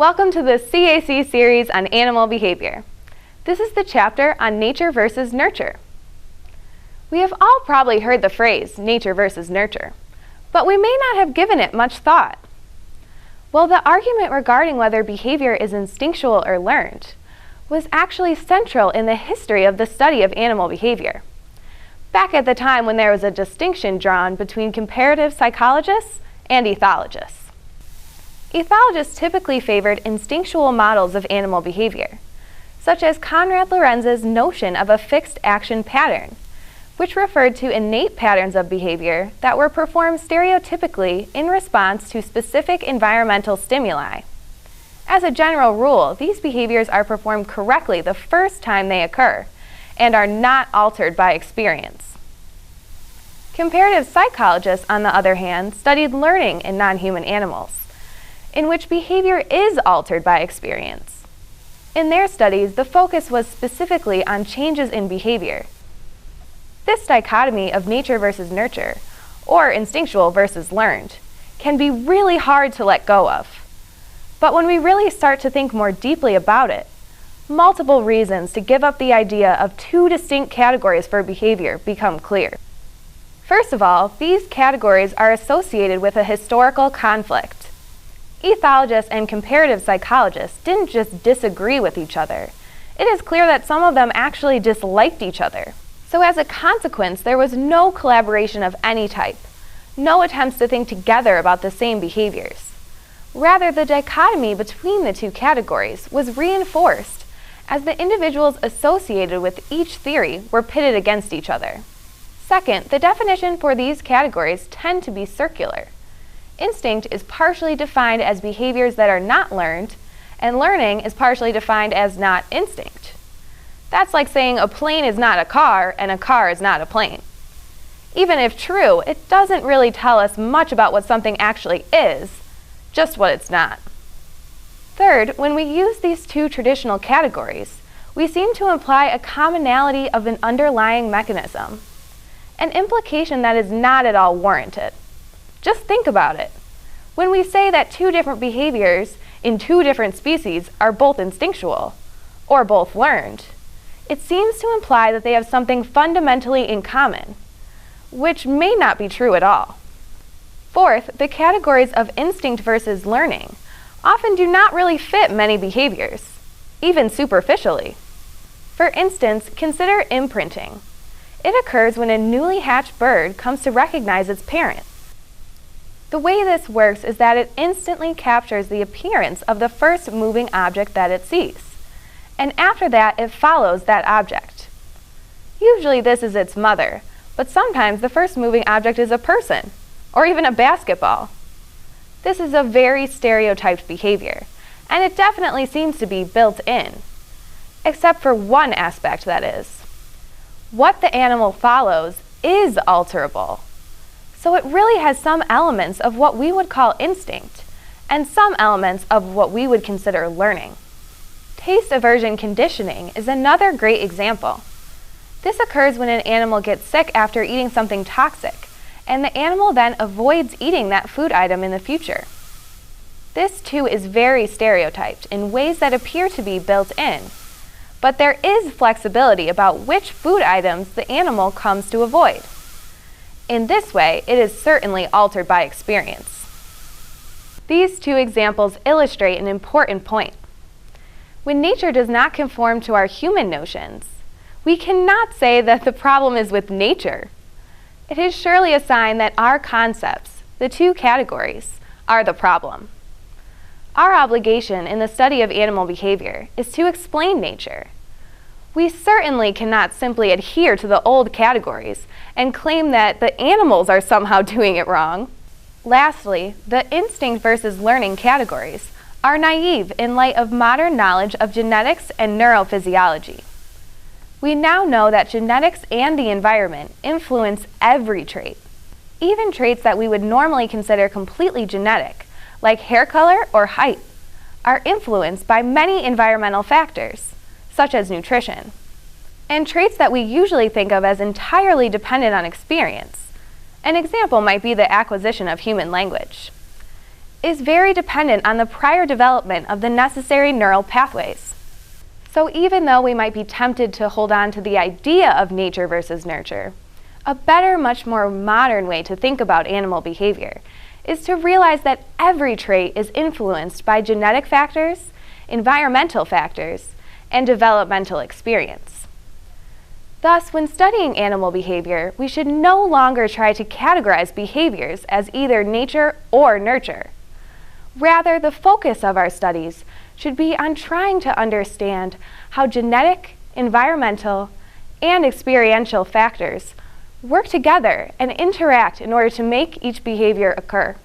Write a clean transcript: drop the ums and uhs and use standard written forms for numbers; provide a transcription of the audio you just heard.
Welcome to the CAC series on animal behavior. This is the chapter on nature versus nurture. We have all probably heard the phrase nature versus nurture, but we may not have given it much thought. Well, the argument regarding whether behavior is instinctual or learned was actually central in the history of the study of animal behavior, back at the time when there was a distinction drawn between comparative psychologists and ethologists. Ethologists typically favored instinctual models of animal behavior, such as Konrad Lorenz's notion of a fixed action pattern, which referred to innate patterns of behavior that were performed stereotypically in response to specific environmental stimuli. As a general rule, these behaviors are performed correctly the first time they occur and are not altered by experience. Comparative psychologists, on the other hand, studied learning in non-human animals, in which behavior is altered by experience. In their studies, the focus was specifically on changes in behavior. This dichotomy of nature versus nurture, or instinctual versus learned, can be really hard to let go of. But when we really start to think more deeply about it, multiple reasons to give up the idea of two distinct categories for behavior become clear. First of all, these categories are associated with a historical conflict. Ethologists and comparative psychologists didn't just disagree with each other. It is clear that some of them actually disliked each other. So as a consequence, there was no collaboration of any type, no attempts to think together about the same behaviors. Rather, the dichotomy between the two categories was reinforced as the individuals associated with each theory were pitted against each other. Second, the definition for these categories tend to be circular. Instinct is partially defined as behaviors that are not learned, and learning is partially defined as not instinct. That's like saying a plane is not a car and a car is not a plane. Even if true, it doesn't really tell us much about what something actually is, just what it's not. Third, when we use these two traditional categories, we seem to imply a commonality of an underlying mechanism, an implication that is not at all warranted. Just think about it. When we say that two different behaviors in two different species are both instinctual, or both learned, it seems to imply that they have something fundamentally in common, which may not be true at all. Fourth, the categories of instinct versus learning often do not really fit many behaviors, even superficially. For instance, consider imprinting. It occurs when a newly hatched bird comes to recognize its parent. The way this works is that it instantly captures the appearance of the first moving object that it sees, and after that it follows that object. Usually this is its mother, but sometimes the first moving object is a person, or even a basketball. This is a very stereotyped behavior, and it definitely seems to be built in, except for one aspect, that is. What the animal follows is alterable. So it really has some elements of what we would call instinct, and some elements of what we would consider learning. Taste aversion conditioning is another great example. This occurs when an animal gets sick after eating something toxic, and the animal then avoids eating that food item in the future. This too is very stereotyped in ways that appear to be built in, but there is flexibility about which food items the animal comes to avoid. In this way, it is certainly altered by experience. These two examples illustrate an important point. When nature does not conform to our human notions, we cannot say that the problem is with nature. It is surely a sign that our concepts, the two categories, are the problem. Our obligation in the study of animal behavior is to explain nature. We certainly cannot simply adhere to the old categories and claim that the animals are somehow doing it wrong. Lastly, the instinct versus learning categories are naive in light of modern knowledge of genetics and neurophysiology. We now know that genetics and the environment influence every trait. Even traits that we would normally consider completely genetic, like hair color or height, are influenced by many environmental factors, such as nutrition, and traits that we usually think of as entirely dependent on experience. An example might be the acquisition of human language. is very dependent on the prior development of the necessary neural pathways. So even though we might be tempted to hold on to the idea of nature versus nurture, a better, much more modern way to think about animal behavior is to realize that every trait is influenced by genetic factors, environmental factors, and developmental experience. Thus, when studying animal behavior, we should no longer try to categorize behaviors as either nature or nurture. Rather, the focus of our studies should be on trying to understand how genetic, environmental, and experiential factors work together and interact in order to make each behavior occur.